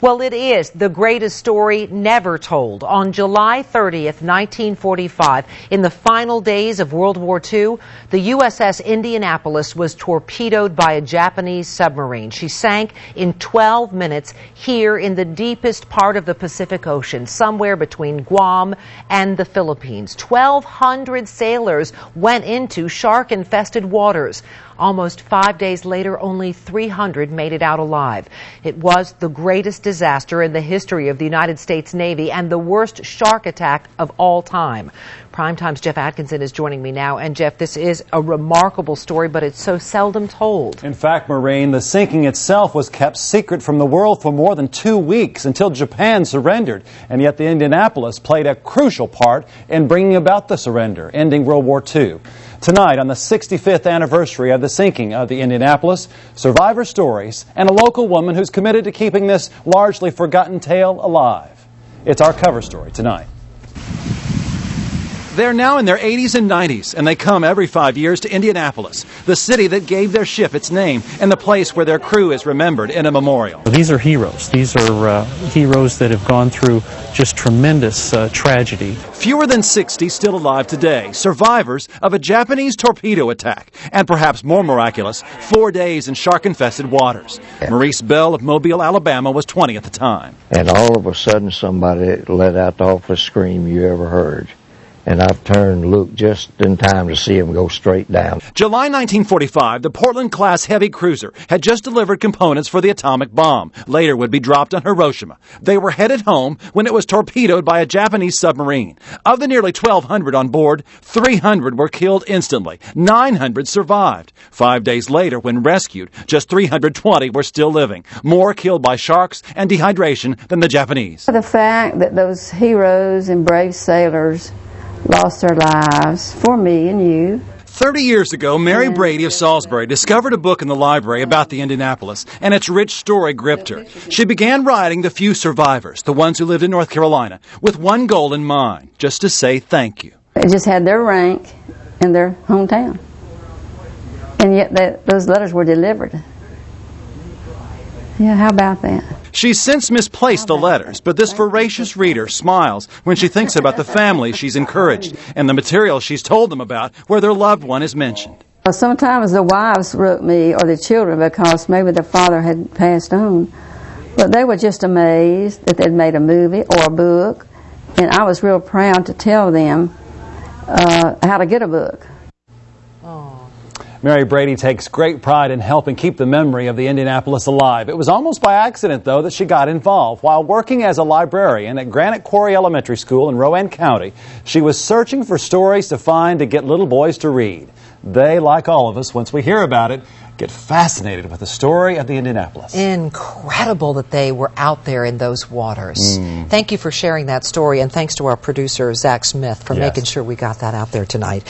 Well, it is the greatest story never told. On July 30th, 1945, in the final days of World War II, the USS Indianapolis was torpedoed by a Japanese submarine. She sank in 12 minutes here in the deepest part of the Pacific Ocean, somewhere between Guam and the Philippines. 1,200 sailors went into shark-infested waters. Almost 5 days later, only 300 made it out alive. It was the greatest disaster in the history of the United States Navy and the worst shark attack of all time. Primetime's Jeff Atkinson is joining me now. And Jeff, this is a remarkable story, but it's so seldom told. In fact, Maureen, the sinking itself was kept secret from the world for more than 2 weeks until Japan surrendered. And yet the Indianapolis played a crucial part in bringing about the surrender, ending World War II. Tonight, on the 65th anniversary of the sinking of the Indianapolis, survivor stories and a local woman who's committed to keeping this largely forgotten tale alive. It's our cover story tonight. They're now in their 80s and 90s, and they come every 5 years to Indianapolis, the city that gave their ship its name and the place where their crew is remembered in a memorial. These are heroes. These are heroes that have gone through just tremendous tragedy. Fewer than 60 still alive today, survivors of a Japanese torpedo attack, and perhaps more miraculous, 4 days in shark-infested waters. Maurice Bell of Mobile, Alabama was 20 at the time. And all of a sudden somebody let out the awfulest scream you ever heard. And I've turned and looked just in time to see him go straight down. July 1945, the Portland-class heavy cruiser had just delivered components for the atomic bomb, later would be dropped on Hiroshima. They were headed home when it was torpedoed by a Japanese submarine. Of the nearly 1,200 on board, 300 were killed instantly. 900 survived. 5 days later, when rescued, just 320 were still living. More killed by sharks and dehydration than the Japanese. The fact that those heroes and brave sailors lost their lives for me and you. 30 years ago, Mary Brady of Salisbury discovered a book in the library about the Indianapolis, and its rich story gripped her. She began writing the few survivors, the ones who lived in North Carolina, with one goal in mind, just to say thank you. It just had their rank in their hometown. And yet those letters were delivered. Yeah, how about that? She's since misplaced the letters, but this voracious reader smiles when she thinks about the family she's encouraged and the material she's told them about where their loved one is mentioned. Sometimes the wives wrote me, or the children, because maybe their father had passed on. But they were just amazed that they'd made a movie or a book, and I was real proud to tell them how to get a book. Mary Brady takes great pride in helping keep the memory of the Indianapolis alive. It was almost by accident, though, that she got involved. While working as a librarian at Granite Quarry Elementary School in Rowan County, she was searching for stories to find to get little boys to read. They, like all of us, once we hear about it, get fascinated with the story of the Indianapolis. Incredible that they were out there in those waters. Thank you for sharing that story, and thanks to our producer, Zach Smith, for making sure we got that out there tonight.